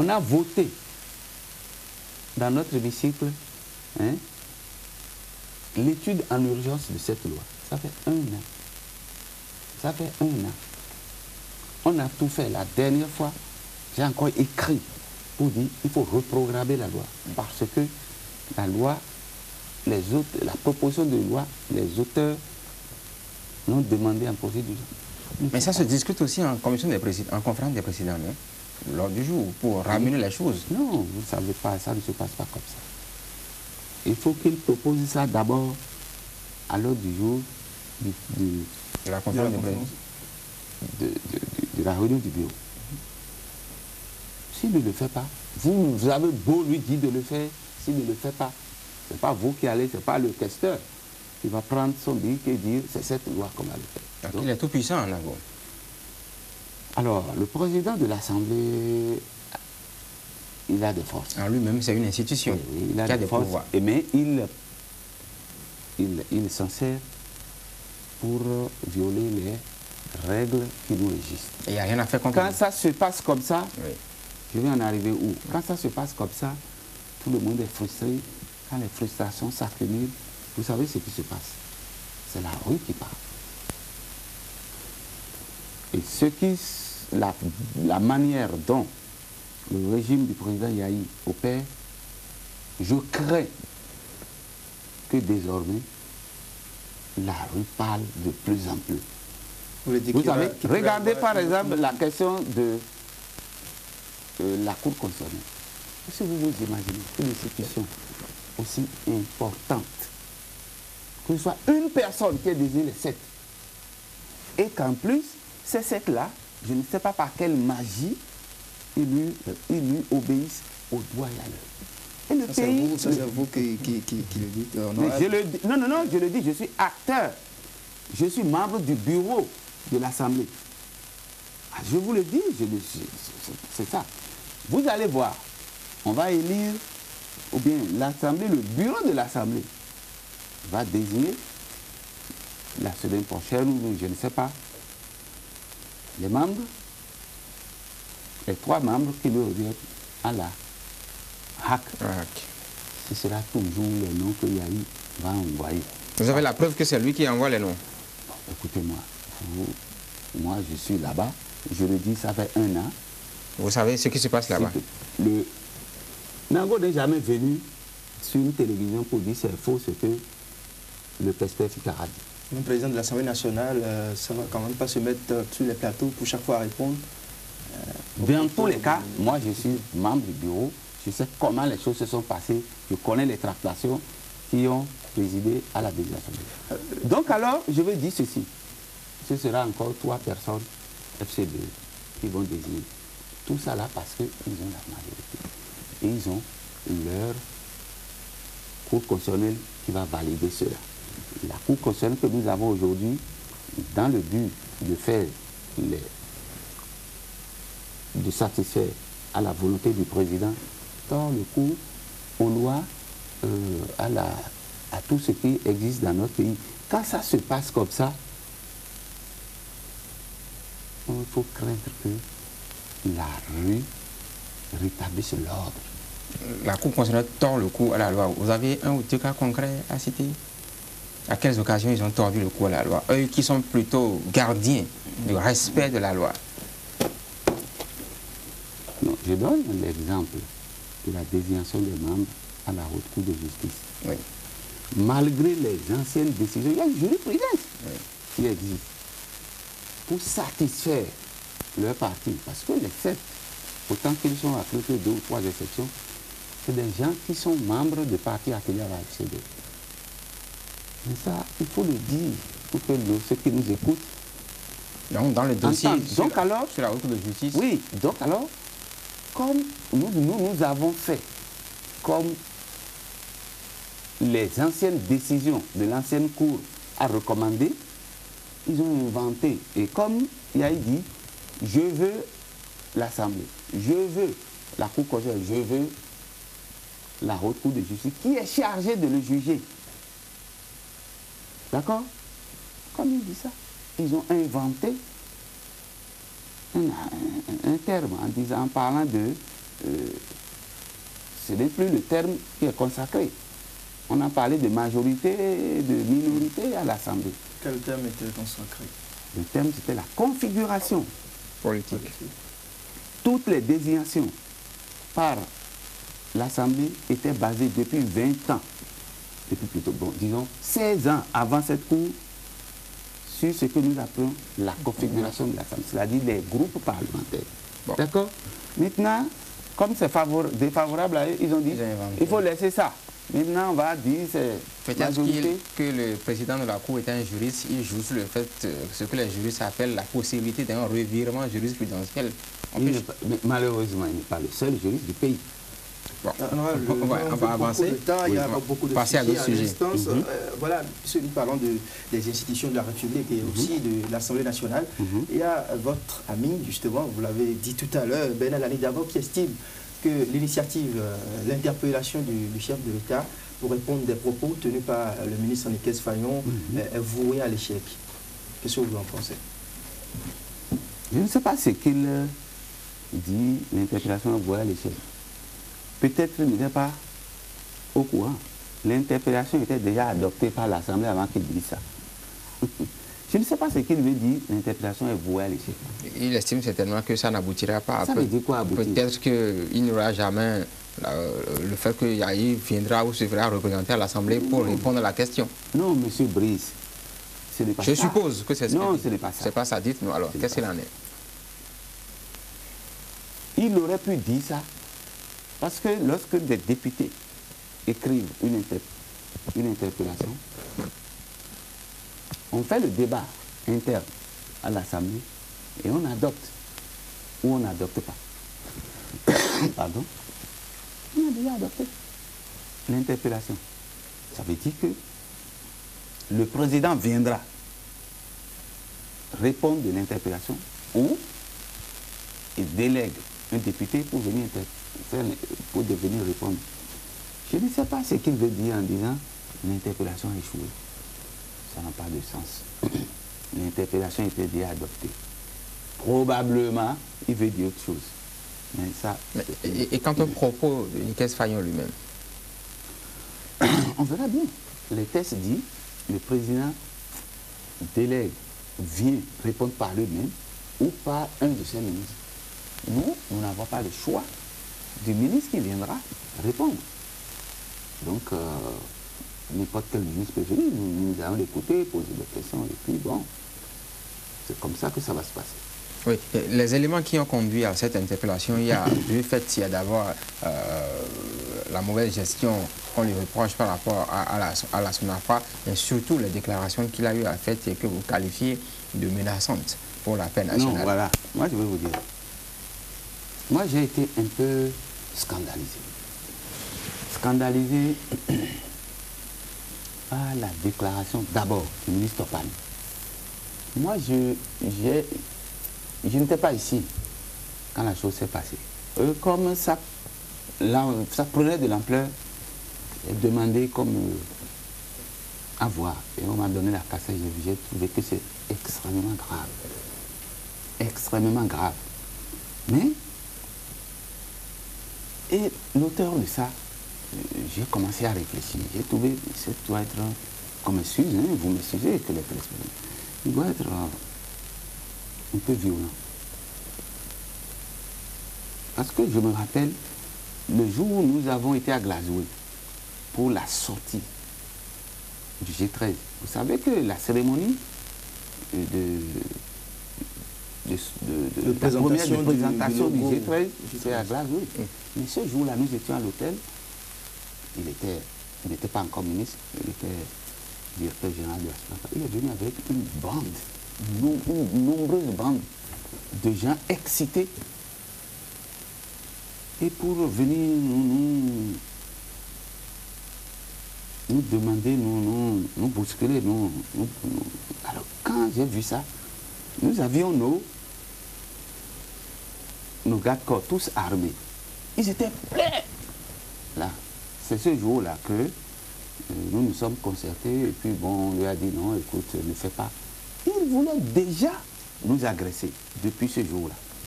On a voté dans notre hémicycle hein, l'étude en urgence de cette loi. Ça fait 1 an. Ça fait 1 an. On a tout fait. La dernière fois, j'ai encore écrit pour dire qu'il faut reprogrammer la loi. Parce que la loi, la proposition de loi, les auteurs l'ont demandé en procédure. Mais ça se discute aussi en commission des présidents, en conférence des présidents, non? Lors du jour, pour ramener les choses. Non, vous ne savez pas, ça ne se passe pas comme ça. Il faut qu'il propose ça d'abord à l'ordre du jour de la conférence des présidents. De la réunion du bureau. S'il ne le fait pas, vous avez beau lui dire de le faire, s'il ne le fait pas, ce n'est pas vous qui allez, ce n'est pas le questeur qui va prendre son bic et dire c'est cette loi qu'on va le faire. Donc, il est tout puissant en avant. Alors, le président de l'Assemblée, il a des forces. En lui-même, c'est une institution il a des forces, pouvoirs. Mais il s'en sert pour violer les règles qui nous régissent. Il n'y a rien à faire contre Quand ça se passe comme ça, oui. Je vais en arriver où? Quand ça se passe comme ça, tout le monde est frustré. Quand les frustrations s'accumulent, vous savez ce qui se passe. C'est la rue qui parle. Et la manière dont le régime du président Yahi opère, je crains que désormais, la rue parle de plus en plus. Vous savez, regardez par exemple la question de la Cour constitutionnelle. Si vous vous imaginez une institution aussi importante, que ce soit une personne qui ait désigné les 7, et qu'en plus, ces 7-là, je ne sais pas par quelle magie, ils lui obéissent au doigt et à l'heure. Et le pays... C'est vous qui le dites. Non, je le dis, je suis acteur. Je suis membre du bureau de l'Assemblée. Je vous le dis, c'est ça. Vous allez voir, on va élire, ou bien l'Assemblée, le bureau de l'Assemblée va désigner la semaine prochaine, ou je ne sais pas, les membres, les 3 membres qui lui reviennent à la HAC. Ce sera toujours le nom que Yahi va envoyer. Vous avez la preuve que c'est lui qui envoie les noms? Bon, écoutez-moi, moi je suis là-bas, je le dis, ça fait 1 an. Vous savez ce qui se passe là-bas? Nango n'est jamais venu sur une télévision pour dire c'est faux ce que le questeur Fikara dit. Le président de l'Assemblée nationale, ça ne va quand même pas se mettre sur les plateaux pour chaque fois répondre. Dans tous les cas, moi je suis membre du bureau, je sais comment les choses se sont passées, je connais les tractations qui ont présidé à la désignation. Donc alors, je vais dire ceci, ce sera encore 3 personnes FC2 qui vont désigner. Tout ça là parce qu'ils ont la majorité. Et ils ont leur Cour constitutionnelle qui va valider cela. La Cour constitutionnelle que nous avons aujourd'hui, dans le but de faire de satisfaire à la volonté du président, tord le cou aux lois, à tout ce qui existe dans notre pays. Quand ça se passe comme ça, il faut craindre que la rue rétablisse l'ordre. La Cour constitutionnelle tord le cou à la loi. Vous avez 1 ou 2 cas concrets à citer? À quelles occasions ils ont tordu le cou à la loi? Eux qui sont plutôt gardiens du respect de la loi. Non, je donne l'exemple de la désignation des membres à la Haute Cour de justice. Oui. Malgré les anciennes décisions, il y a une jurisprudence qui existe pour satisfaire leur parti. Parce que les 7, autant qu'ils sont à plus que 2 ou 3 exceptions, c'est des gens qui sont membres de partis affiliés à la FCD. Mais ça, il faut le dire pour que ceux qui nous écoutent. Donc, dans le dossier donc, alors, sur la Haute Cour de justice. Oui, donc alors, comme nous avons fait, comme les anciennes décisions de l'ancienne Cour a recommandé, ils ont inventé. Et comme Yahi dit, je veux l'Assemblée, je veux la Cour constitutionnelle, je veux la Haute Cour de justice qui est chargée de le juger. D'accord? Comme il dit ça, ils ont inventé un terme en parlant de ce n'est plus le terme qui est consacré. On a parlé de majorité, de minorité à l'Assemblée. Quel terme était consacré? Le terme, c'était la configuration Politique. toutes les désignations par l'Assemblée étaient basées depuis 20 ans, depuis plutôt, bon, disons, 16 ans avant cette cour, sur ce que nous appelons la configuration de l'Assemblée, c'est-à-dire les groupes parlementaires. Bon. D'accord? Maintenant, comme c'est défavorable à eux, ils ont dit, il faut laisser ça. Maintenant, on va dire, c'est Peut-être majorité. que le président de la Cour est un juriste, il joue sur le fait, ce que les juristes appellent la possibilité d'un revirement jurisprudentiel. Mais malheureusement, il n'est pas le seul juriste du pays. Bon, On va avancer. Il y a beaucoup de passer à d'autres sujets. Instance, voilà, puisque nous parlons des institutions de la République et aussi de l'Assemblée nationale. Il y a votre ami, justement, vous l'avez dit tout à l'heure, Bernard Lani Dabo, qui estime que l'initiative, l'interpellation du chef de l'État pour répondre des propos tenus par le ministre Nicaise Fayon est vouée à l'échec. Qu'est-ce que vous en pensez? Je ne sais pas ce qu'il dit, l'interpellation est vouée à l'échec. Peut-être qu'il n'était pas au courant. L'interpellation était déjà adoptée par l'Assemblée avant qu'il dise ça. Je ne sais pas ce qu'il veut dire, l'interpellation est vouée à l'échec. Il estime certainement que ça n'aboutira pas. Ça veut dire quoi aboutir? Peut-être qu'il n'y aura jamais le fait que Yahi viendra ou se fera représenter à l'Assemblée pour répondre à la question. Non, M. Brice, ce n'est pas ça. Je suppose que c'est ça. Non, ce n'est pas ça. C'est pas ça, dites-nous alors, qu'est-ce qu'il en est? Il aurait pu dire ça, parce que lorsque des députés écrivent une interpellation, on fait le débat interne à l'Assemblée et on adopte ou on n'adopte pas. Pardon? On a déjà adopté l'interpellation. Ça veut dire que le président viendra répondre de l'interpellation ou il délègue un député pour venir répondre. Je ne sais pas ce qu'il veut dire en disant l'interpellation a échoué. Ça n'a pas de sens. L'interpellation était déjà adoptée. Probablement, il veut dire autre chose. Mais ça, et quant au propos de Nicaise Fayon lui-même? On verra bien. Le texte dit, le président délègue, vient répondre par lui-même ou par un de ses ministres. Nous n'avons pas le choix du ministre qui viendra répondre. Donc, n'importe quel ministre peut venir, nous allons l'écouter, poser des questions, et puis bon, c'est comme ça que ça va se passer. Oui, les éléments qui ont conduit à cette interpellation, il y a deux faits. Il y a d'abord la mauvaise gestion qu'on lui reproche par rapport à la SONAFA, et surtout les déclarations qu'il a eu à faire et que vous qualifiez de menaçantes pour la paix nationale. Non, voilà, moi je vais vous dire. Moi j'ai été un peu scandalisé. Scandalisé par la déclaration d'abord du ministre Topani. Moi je n'étais pas ici quand la chose s'est passée. Comme ça prenait de l'ampleur, j'ai demandé comme à voir. Et on m'a donné la cassette, j'ai trouvé que c'est extrêmement grave. Extrêmement grave. Mais, et l'auteur de ça, j'ai commencé à réfléchir. J'ai trouvé que ça doit être, comme excuse, hein, vous m'excusez que les téléspectateurs, il doit être un peu violent. Parce que je me rappelle, le jour où nous avons été à Glasgow pour la sortie du G13, vous savez que la cérémonie de la première présentation du G13, c'est à Glasgow. Mais ce jour-là, nous étions à l'hôtel. Il n'était pas encore ministre, il était directeur général de la SONAFA. Il est venu avec une bande, une nombreuse bande de gens excités. Et pour venir nous demander, nous bousculer, Alors, quand j'ai vu ça, nous avions nos gardes-corps tous armés. Ils étaient prêts. Là, c'est ce jour-là que nous nous sommes concertés et puis bon, on lui a dit non, écoute, ne fais pas. Ils voulaient déjà nous agresser depuis ce jour-là.